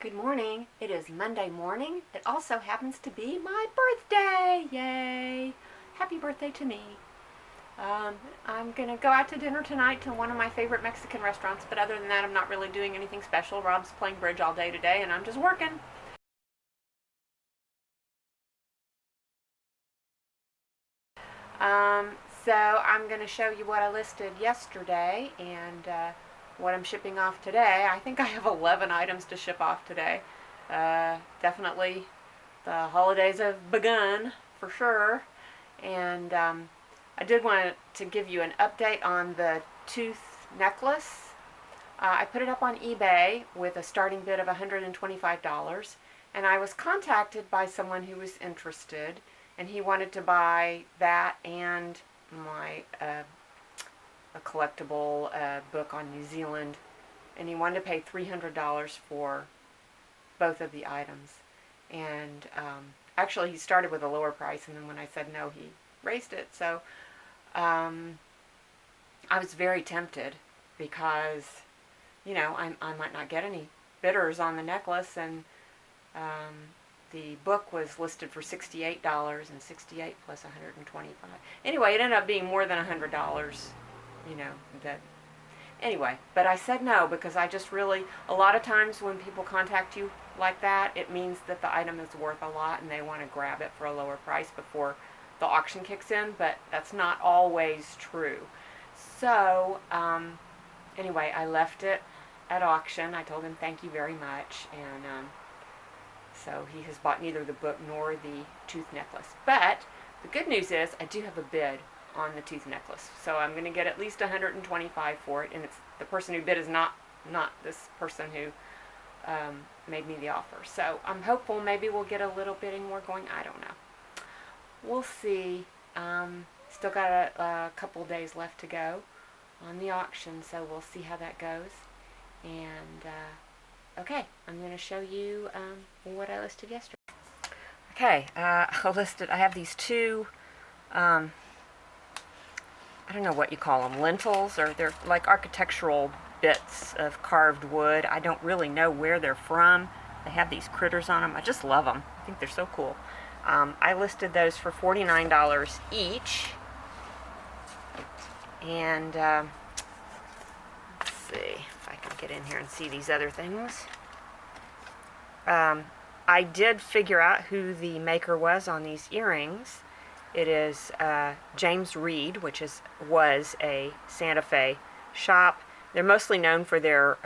Good morning. It is Monday morning. It also happens to be my birthday. Yay! Happy birthday to me. I'm going to go out to dinner tonight to one of my favorite Mexican restaurants, but other than that, I'm not really doing anything special. Rob's playing bridge all day today, and I'm just working. So I'm going to show you what I listed yesterday and what I'm shipping off today. I think I have 11 items to ship off today. Definitely the holidays have begun for sure. And I did want to give you an update on the tooth necklace. I put it up on eBay with a starting bid of $125, and I was contacted by someone who was interested, and he wanted to buy that and my a collectible book on New Zealand, and he wanted to pay $300 for both of the items. And actually he started with a lower price, and then when I said no, he raised it. So I was very tempted because, you know, I might not get any bidders on the necklace, and the book was listed for $68, and $68 plus $125. Anyway, it ended up being more than $100, you know, that anyway, but I said no because I just really, a lot of times when people contact you like that, it means that the item is worth a lot and they want to grab it for a lower price before the auction kicks in, but that's not always true. So anyway, I left it at auction. I told him thank you very much, and so he has bought neither the book nor the tooth necklace. But the good news is I do have a bid on the tooth necklace, so I'm going to get at least $125 for it, and it's the person who bid is not this person who made me the offer. So I'm hopeful maybe we'll get a little bidding more going. I don't know. We'll see. Still got a couple days left to go on the auction, so we'll see how that goes. And okay, I'm going to show you what I listed yesterday. Okay, I have these two, I don't know what you call them, lintels, or they're like architectural bits of carved wood. I don't really know where they're from. They have these critters on them. I just love them. I think they're so cool. I listed those for $49 each. And let's see if I can get in here and see these other things. I did figure out who the maker was on these earrings. It is James Reed, which was a Santa Fe shop. They're mostly known for their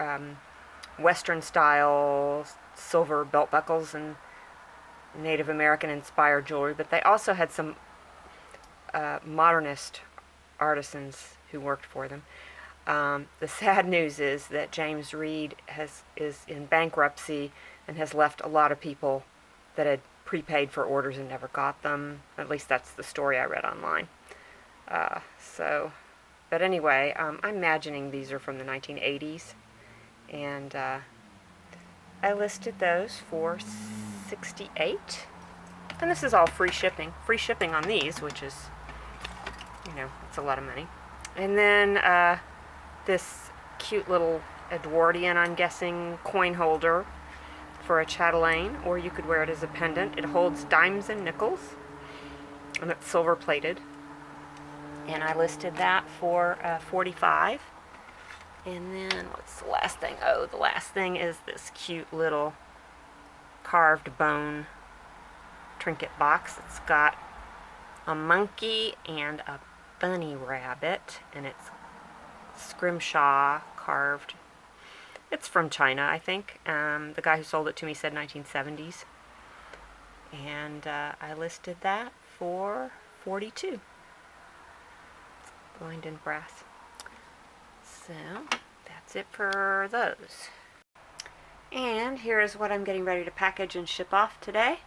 Western style silver belt buckles and Native American inspired jewelry, but they also had some modernist artisans who worked for them. The sad news is that James Reed is in bankruptcy and has left a lot of people that had prepaid for orders and never got them. At least that's the story I read online. But anyway, I'm imagining these are from the 1980s, and I listed those for $68, and this is all free shipping. Free shipping on these, which is, you know, it's a lot of money. And then this cute little Edwardian, I'm guessing, coin holder for a chatelaine, or you could wear it as a pendant. It holds dimes and nickels, and it's silver plated. And I listed that for $45. And then what's the last thing? Oh, the last thing is this cute little carved bone trinket box. It's got a monkey and a bunny rabbit, and it's scrimshaw carved. It's from China, I think. The guy who sold it to me said 1970s. And I listed that for $42. It's lined in brass. So that's it for those. And here is what I'm getting ready to package and ship off today.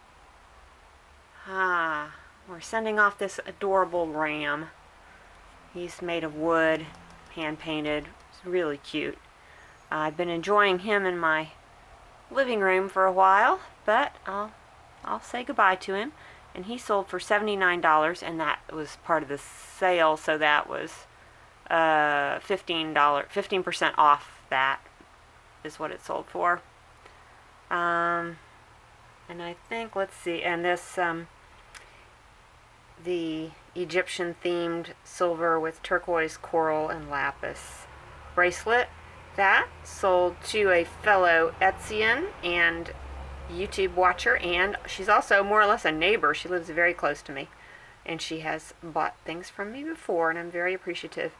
We're sending off this adorable ram. He's made of wood, hand painted. It's really cute. I've been enjoying him in my living room for a while, but I'll say goodbye to him. And he sold for $79, and that was part of the sale, so that was $15% off. That is what it sold for. And I think, let's see, and this, the Egyptian themed silver with turquoise, coral, and lapis bracelet. That sold to a fellow Etsyern and YouTube watcher, and she's also more or less a neighbor. She lives very close to me, and she has bought things from me before, and I'm very appreciative.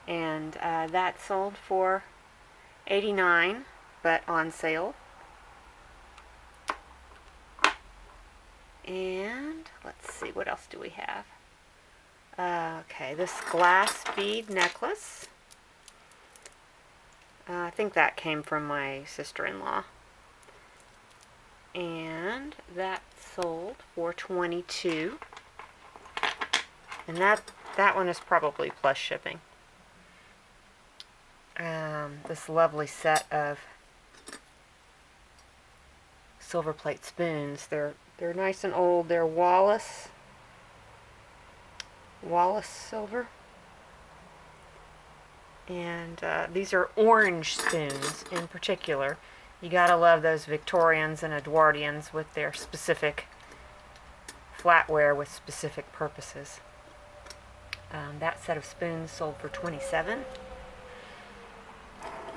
And that sold for $89, but on sale. And let's see, what else do we have? Okay, this glass bead necklace. I think that came from my sister-in-law. And that sold for $22. And that one is probably plus shipping. This lovely set of silver plate spoons. They're nice and old. They're Wallace silver. And these are orange spoons in particular. You gotta love those Victorians and Edwardians with their specific flatware with specific purposes. That set of spoons sold for $27.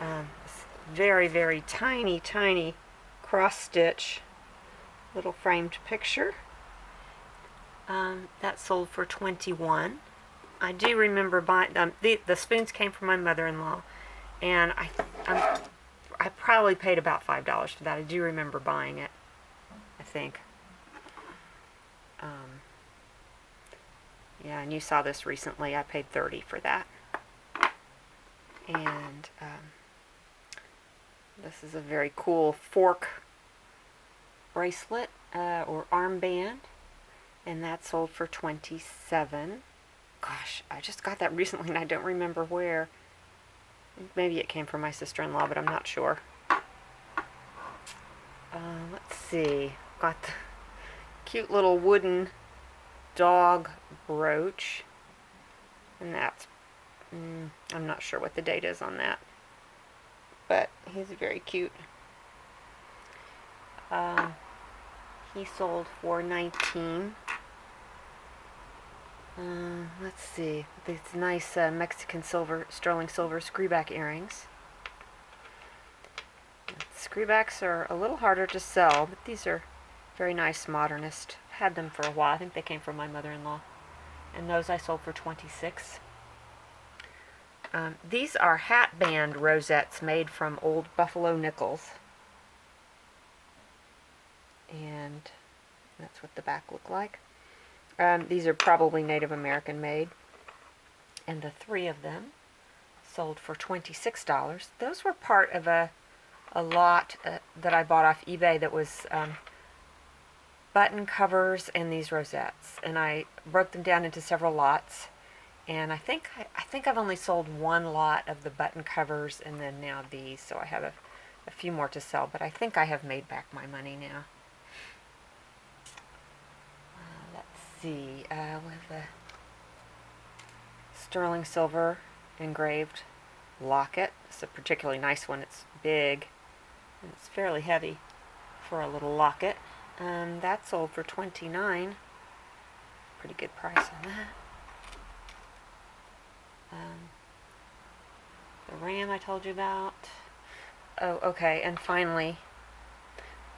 This very, very tiny, tiny cross-stitch little framed picture. That sold for $21. I do remember buying the spoons came from my mother-in-law, and I probably paid about $5 for that. I do remember buying it, I think. Yeah, and you saw this recently. I paid $30 for that. And this is a very cool fork bracelet or armband, and that sold for $27. Gosh, I just got that recently and I don't remember where. Maybe it came from my sister-in-law, but I'm not sure. Let's see. Got the cute little wooden dog brooch, and that's I'm not sure what the date is on that, but he's very cute. He sold for $19. Let's see. These nice Mexican sterling silver screwback earrings. Screwbacks are a little harder to sell, but these are very nice, modernist. Had them for a while. I think they came from my mother-in-law. And those I sold for $26. These are hat band rosettes made from old buffalo nickels. And that's what the back looked like. These are probably Native American made. And the 3 of them sold for $26. Those were part of a lot that I bought off eBay that was button covers and these rosettes. And I broke them down into several lots. And I think I've only sold 1 lot of the button covers, and then now these. So I have a few more to sell, but I think I have made back my money now. Let's see. We have a sterling silver engraved locket. It's a particularly nice one. It's big and it's fairly heavy for a little locket. That sold for $29. Pretty good price on that. The ram I told you about. Oh, okay, and finally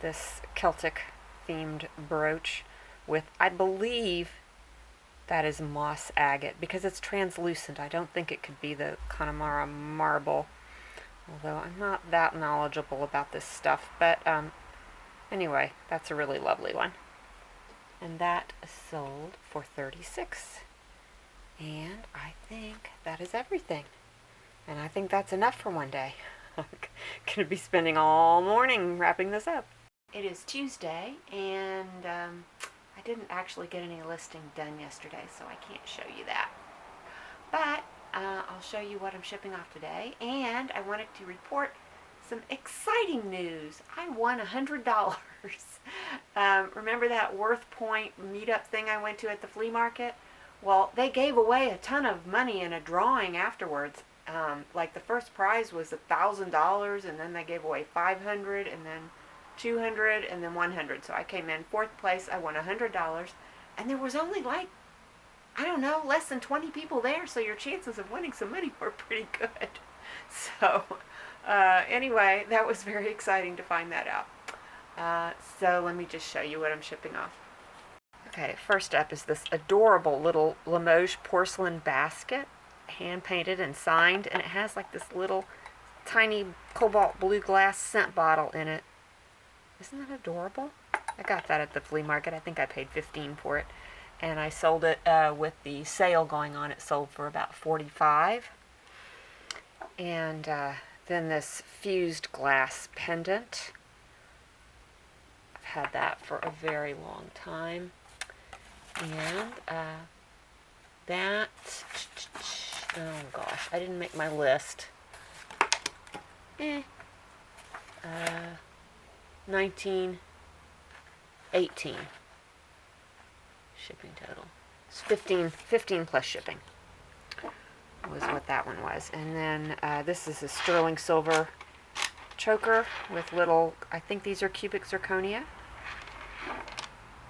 this Celtic themed brooch with, I believe that is moss agate, because it's translucent. I don't think it could be the Connemara marble, although I'm not that knowledgeable about this stuff. But anyway, that's a really lovely one. And that sold for $36. And I think that is everything. And I think that's enough for one day. I'm going to be spending all morning wrapping this up. It is Tuesday, and I didn't actually get any listing done yesterday, so I can't show you that. But I'll show you what I'm shipping off today, and I wanted to report some exciting news. I won $100. Remember that Worth Point meetup thing I went to at the flea market? Well, they gave away a ton of money in a drawing afterwards. Like the first prize was $1,000, and then they gave away $500, and then 200, and then 100. So I came in 4th place. I won $100, and there was only like, I don't know, less than 20 people there, so your chances of winning some money were pretty good. So anyway, that was very exciting to find that out. So let me just show you what I'm shipping off. Okay, first up is this adorable little Limoges porcelain basket, hand painted and signed, and it has like this little tiny cobalt blue glass scent bottle in it. Isn't that adorable? I got that at the flea market. I think I paid $15 for it, and I sold it with the sale going on. It sold for about $45. And then this fused glass pendant. I've had that for a very long time. And that, oh gosh, I didn't make my list. $19.18 shipping total. It's 15 plus shipping was what that one was. And then this is a sterling silver choker with little, I think these are cubic zirconia.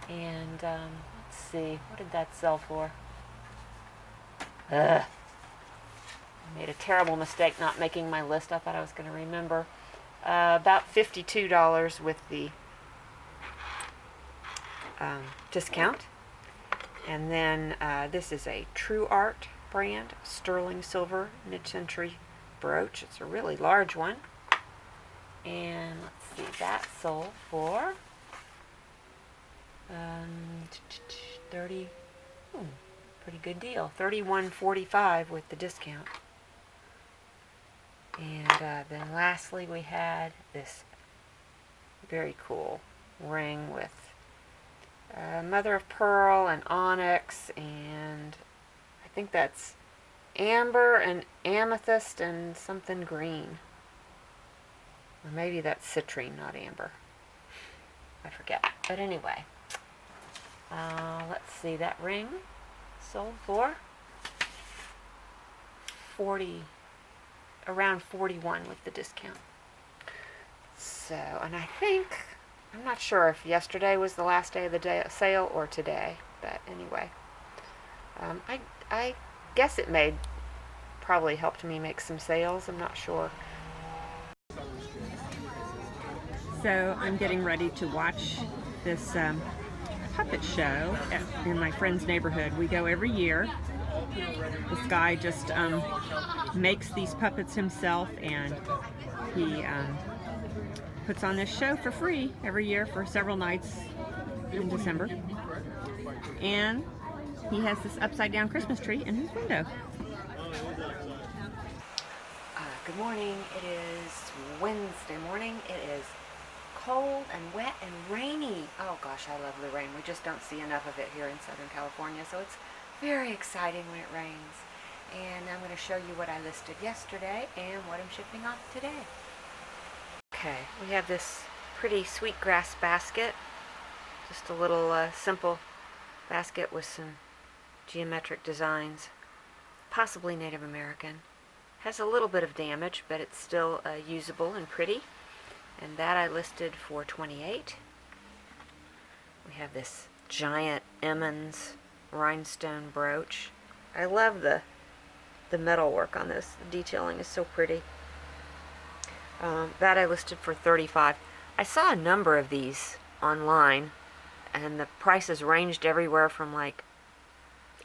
And let's see, what did that sell for? I made a terrible mistake not making my list. I thought I was going to remember. About $52 with the discount. And then this is a True Art brand sterling silver mid-century brooch. It's a really large one. And let's see, that sold for 30. Pretty good deal. $31.45 with the discount. And then lastly we had this very cool ring with mother of pearl and onyx, and I think that's amber and amethyst and something green. Or maybe that's citrine, not amber. I forget. But anyway, let's see, that ring sold for around 41 with the discount. So, and I think, I'm not sure if yesterday was the last day of the sale or today, but anyway, I guess it probably helped me make some sales. I'm not sure. So I'm getting ready to watch this puppet show in my friend's neighborhood. We go every year. This guy just makes these puppets himself, and he puts on this show for free every year for several nights in December. And he has this upside down Christmas tree in his window. Good morning. It is Wednesday morning. It is cold and wet and rainy. Oh gosh, I love the rain. We just don't see enough of it here in Southern California, so it's very exciting when it rains. And I'm going to show you what I listed yesterday and what I'm shipping off today. Okay, we have this pretty sweetgrass basket. Just a little simple basket with some geometric designs, possibly Native American. Has a little bit of damage, but it's still usable and pretty. And that I listed for $28. We have this giant Emmons rhinestone brooch. I love the metal work on this. The detailing is so pretty. That I listed for $35. I saw a number of these online, and the prices ranged everywhere from like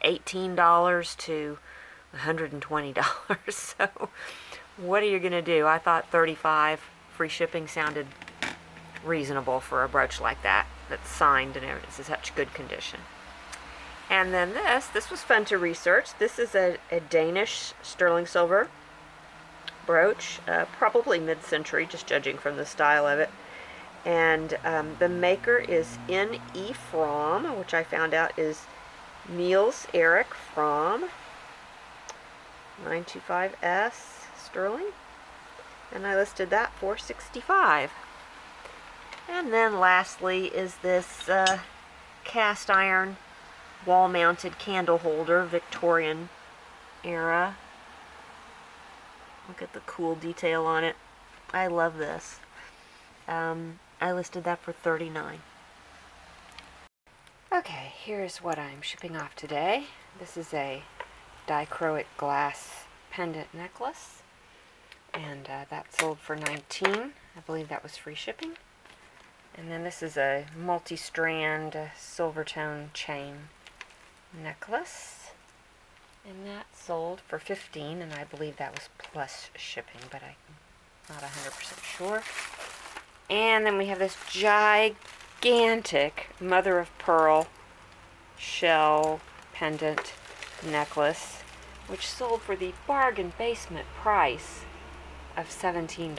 $18 to $120. So what are you going to do? I thought $35 free shipping sounded reasonable for a brooch like that, that's signed and it's in such good condition. And then this was fun to research. This is a Danish sterling silver brooch, probably mid-century, just judging from the style of it. And the maker is N.E. Fromm, which I found out is Niels Erik Fromm, 925S sterling. And I listed that for $65. And then lastly is this cast iron wall-mounted candle holder, Victorian era. Look at the cool detail on it. I love this. I listed that for $39. Okay, here's what I'm shipping off today. This is a dichroic glass pendant necklace, and that sold for $19. I believe that was free shipping. And then this is a multi-strand silver tone chain necklace, and that sold for $15, and I believe that was plus shipping, but I'm not 100% sure. And then we have this gigantic mother of pearl shell pendant necklace, which sold for the bargain basement price of $17.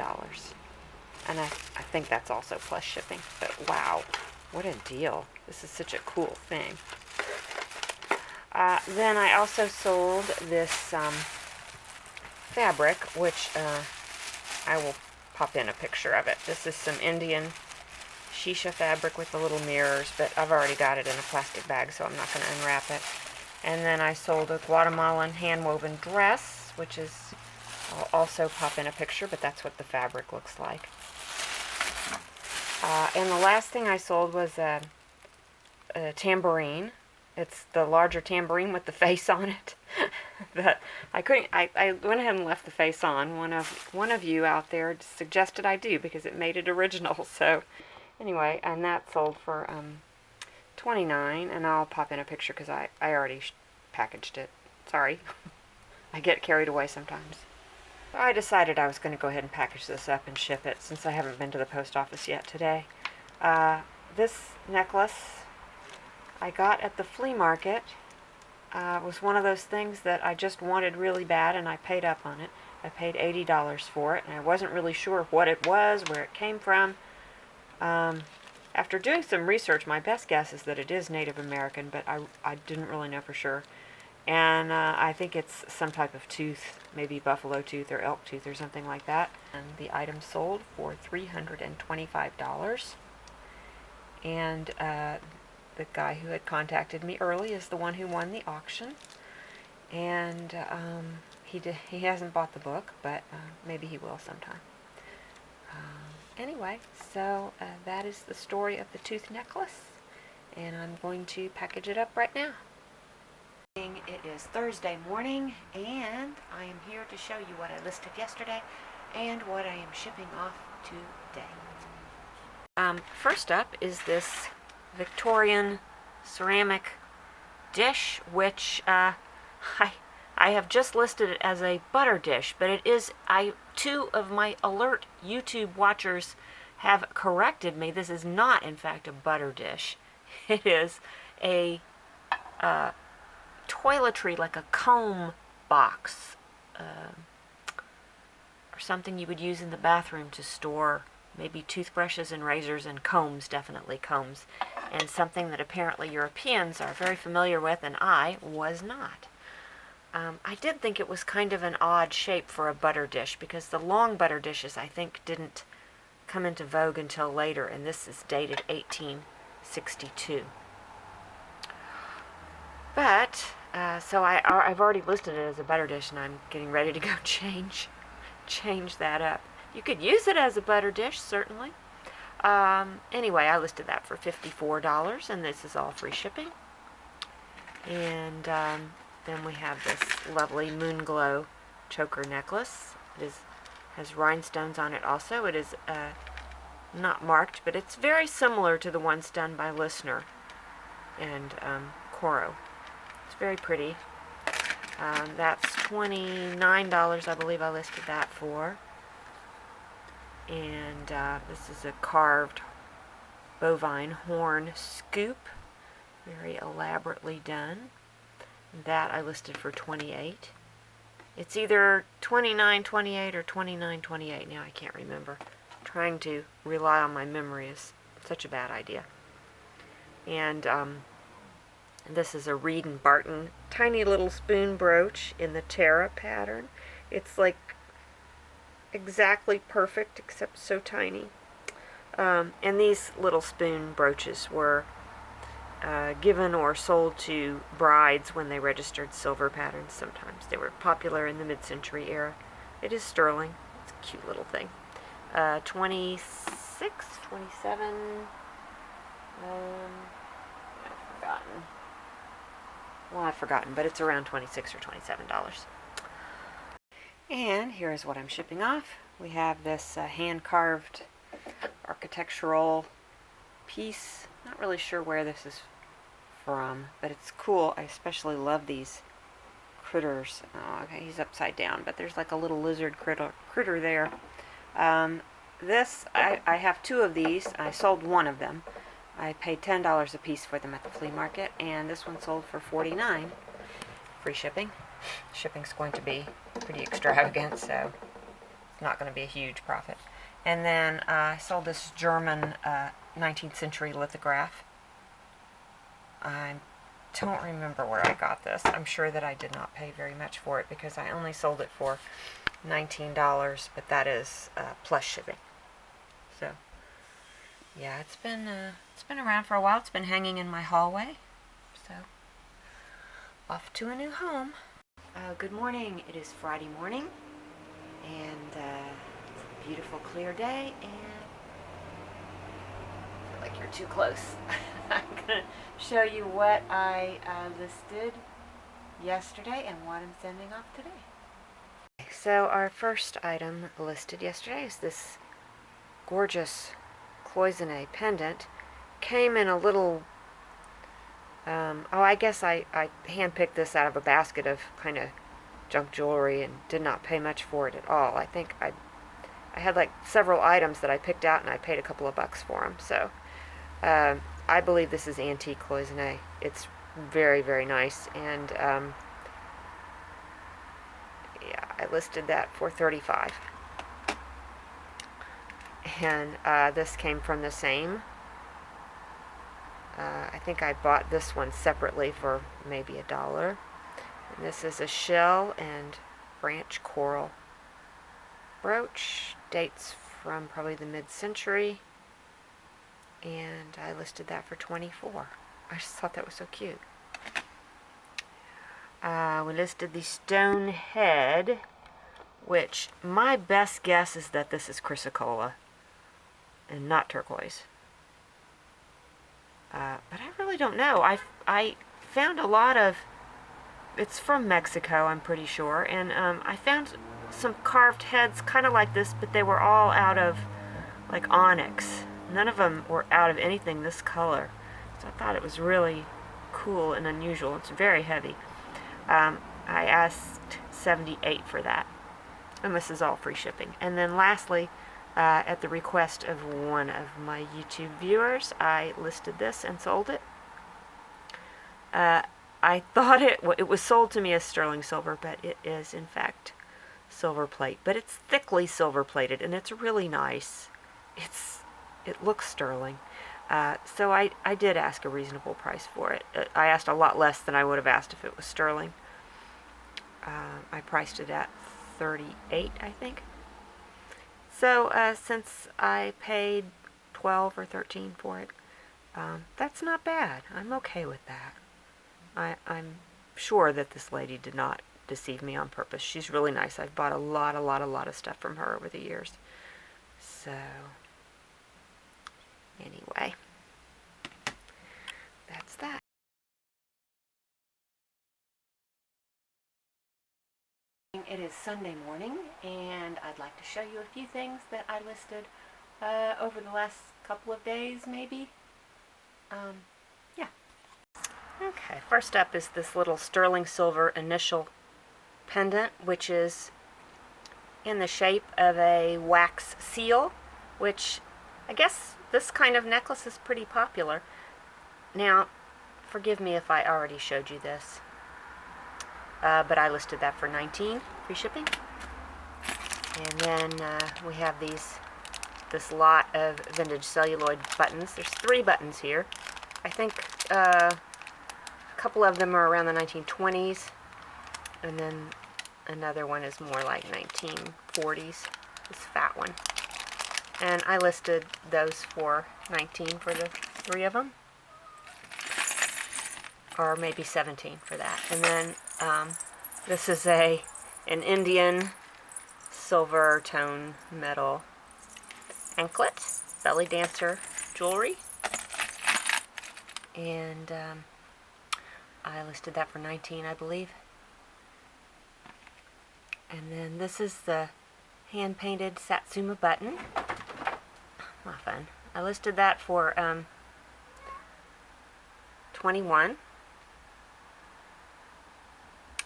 And I think that's also plus shipping. But wow, what a deal. This is such a cool thing. Then I also sold this fabric, which I will pop in a picture of it. This is some Indian shisha fabric with the little mirrors, but I've already got it in a plastic bag, so I'm not going to unwrap it. And then I sold a Guatemalan hand-woven dress, which is, I'll also pop in a picture, but that's what the fabric looks like. And the last thing I sold was a tambourine. It's the larger tambourine with the face on it. But I went ahead and left the face on. One of you out there suggested I do because it made it original. So anyway, and that sold for $29, and I'll pop in a picture because I already packaged it. Sorry. I get carried away sometimes. I decided I was going to go ahead and package this up and ship it since I haven't been to the post office yet today. This necklace I got at the flea market. Was one of those things that I just wanted really bad, and I paid up on it. I paid $80 for it, and I wasn't really sure what it was, where it came from. After doing some research, my best guess is that it is Native American, but I didn't really know for sure. And I think it's some type of tooth, maybe buffalo tooth or elk tooth or something like that. And the item sold for $325. And the guy who had contacted me early is the one who won the auction, and he hasn't bought the book, but maybe he will sometime. Anyway, so that is the story of the tooth necklace, and I'm going to package it up right now. It is Thursday morning, and I am here to show you what I listed yesterday and what I am shipping off today. First up is this Victorian ceramic dish, which I have just listed it as a butter dish, but it is, two of my alert YouTube watchers have corrected me. This is not, in fact, a butter dish. It is a toiletry, like a comb box, or something you would use in the bathroom to store maybe toothbrushes and razors and combs, definitely combs, and something that apparently Europeans are very familiar with, and I was not. I did think it was kind of an odd shape for a butter dish, because the long butter dishes, I think, didn't come into vogue until later, and this is dated 1862. But, so I've already listed it as a butter dish, and I'm getting ready to go change that up. You could use it as a butter dish, certainly. Anyway, I listed that for $54, and this is all free shipping. And then we have this lovely Moon Glow choker necklace. It has rhinestones on it also. It is not marked, but it's very similar to the ones done by Listener and Coro. It's very pretty. That's $29, I believe I listed that for. And this is a carved bovine horn scoop, very elaborately done. That I listed for $28. It's either $29.28 or $29.28 now. I can't remember. Trying to rely on my memory is such a bad idea. And this is a Reed and Barton tiny little spoon brooch in the Terra pattern. It's like exactly perfect, except so tiny. And these little spoon brooches were given or sold to brides when they registered silver patterns sometimes. They were popular in the mid-century era. It is sterling. It's a cute little thing. $26 26, 27, I've forgotten. Well, I've forgotten, but it's around $26 or $27. And here is what I'm shipping off. We have this hand-carved architectural piece. Not really sure where this is from, but it's cool. I especially love these critters. Oh, okay, he's upside down, but there's like a little lizard critter there. This, I have two of these. I sold one of them. I paid $10 a piece for them at the flea market, and this one sold for $49. Free shipping. Shipping's going to be pretty extravagant, so it's not going to be a huge profit. And then I sold this German 19th century lithograph. I don't remember where I got this. I'm sure that I did not pay very much for it because I only sold it for $19, but that is plus shipping. So yeah, it's been around for a while. It's been hanging in my hallway. So off to a new home. Good morning. It is Friday morning, and it's a beautiful, clear day. And I feel like you're too close. I'm gonna show you what I listed yesterday and what I'm sending off today. So our first item listed yesterday is this gorgeous cloisonne pendant. Came in a little, I guess I handpicked this out of a basket of kind of junk jewelry and did not pay much for it at all. I think I had like several items that I picked out and I paid a couple of bucks for them. So I believe this is antique cloisonne. It's very, very nice, and yeah, I listed that for $35. And this came from the same. I think I bought this one separately for maybe $1. And this is a shell and branch coral brooch. Dates from probably the mid-century. And I listed that for $24. I just thought that was so cute. We listed the stone head, which my best guess is that this is chrysocolla and not turquoise. But I really don't know. I found a lot of, it's from Mexico, I'm pretty sure, and I found some carved heads kind of like this, but they were all out of like onyx. None of them were out of anything this color. So I thought it was really cool and unusual. It's very heavy. I asked $78 for that. And this is all free shipping. And then lastly, at the request of one of my YouTube viewers, I listed this and sold it. I thought it was sold to me as sterling silver, but it is in fact silver plate. But it's thickly silver plated, and it's really nice. It looks sterling. So I did ask a reasonable price for it. I asked a lot less than I would have asked if it was sterling. I priced it at $38, I think. So since I paid $12 or $13 for it, that's not bad. I'm okay with that. I'm sure that this lady did not deceive me on purpose. She's really nice. I've bought a lot of stuff from her over the years. So anyway, that's that. It is Sunday morning, and I'd like to show you a few things that I listed over the last couple of days, maybe. Yeah. Okay, first up is this little sterling silver initial pendant, which is in the shape of a wax seal, which I guess this kind of necklace is pretty popular. Now, forgive me if I already showed you this, but I listed that for $19, free shipping. And then we have this lot of vintage celluloid buttons. There's 3 buttons here. I think a couple of them are around the 1920s, and then another one is more like 1940s, this fat one. And I listed those for $19 for the 3 of them, or maybe $17 for that. And then this is an Indian silver tone metal anklet, belly dancer jewelry. And I listed that for $19, I believe. And then this is the hand-painted Satsuma button. Not fun. I listed that for $21.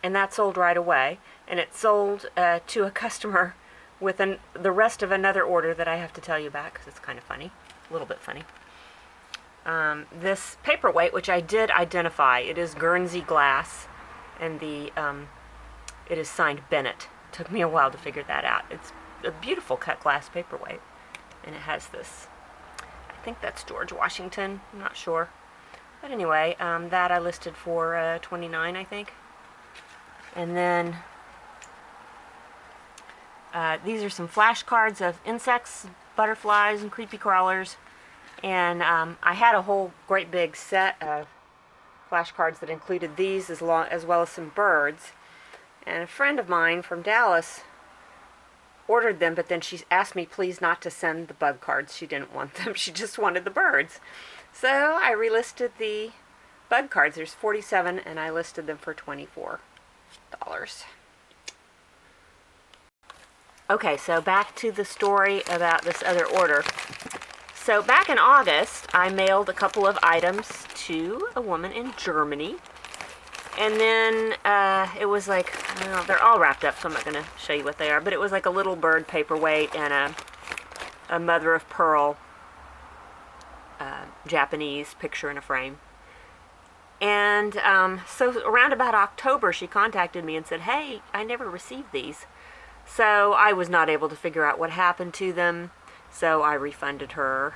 And that sold right away. And it sold to a customer with the rest of another order that I have to tell you about because it's kind of funny. A little bit funny. This paperweight, which I did identify, it is Guernsey glass, and it is signed Bennett. Took me a while to figure that out. It's a beautiful cut glass paperweight, and it has this, I think that's George Washington, I'm not sure. But anyway, that I listed for $29, I think. And then these are some flashcards of insects, butterflies, and creepy crawlers. And I had a whole great big set of flashcards that included these as well as some birds. And a friend of mine from Dallas ordered them, but then she asked me please not to send the bug cards. She didn't want them. She just wanted the birds. So I relisted the bug cards. There's 47, and I listed them for $24. Okay, so back to the story about this other order. So back in August, I mailed a couple of items to a woman in Germany. And then it was like, well, they're all wrapped up, so I'm not going to show you what they are. But it was like a little bird paperweight and a mother of pearl Japanese picture in a frame. And so around about October, she contacted me and said, hey, I never received these. So I was not able to figure out what happened to them. So I refunded her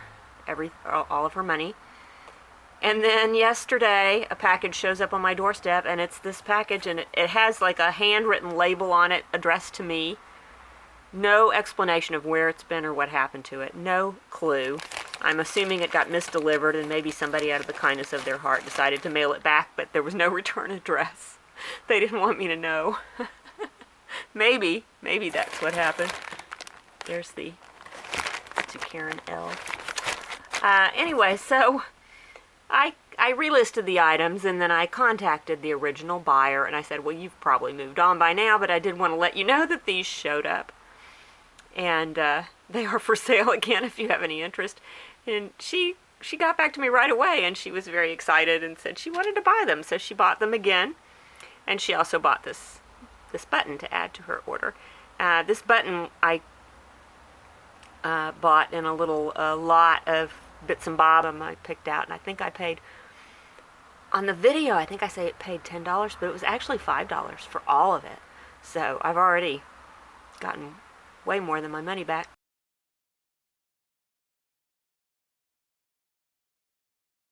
all of her money. And then yesterday, a package shows up on my doorstep, and it's this package, and it has like a handwritten label on it addressed to me. No explanation of where it's been or what happened to it. No clue. I'm assuming it got misdelivered, and maybe somebody out of the kindness of their heart decided to mail it back, but there was no return address. They didn't want me to know. Maybe that's what happened. There's the to Karen L. Anyway, so I relisted the items, and then I contacted the original buyer, and I said, well, you've probably moved on by now, but I did want to let you know that these showed up. And they are for sale again if you have any interest. And she got back to me right away, and she was very excited and said she wanted to buy them. So she bought them again, and she also bought this button to add to her order. This button I bought in a little lot of bits and bobs I picked out, and I think I paid, on the video, I think I say it paid $10, but it was actually $5 for all of it. So I've already gotten way more than my money back.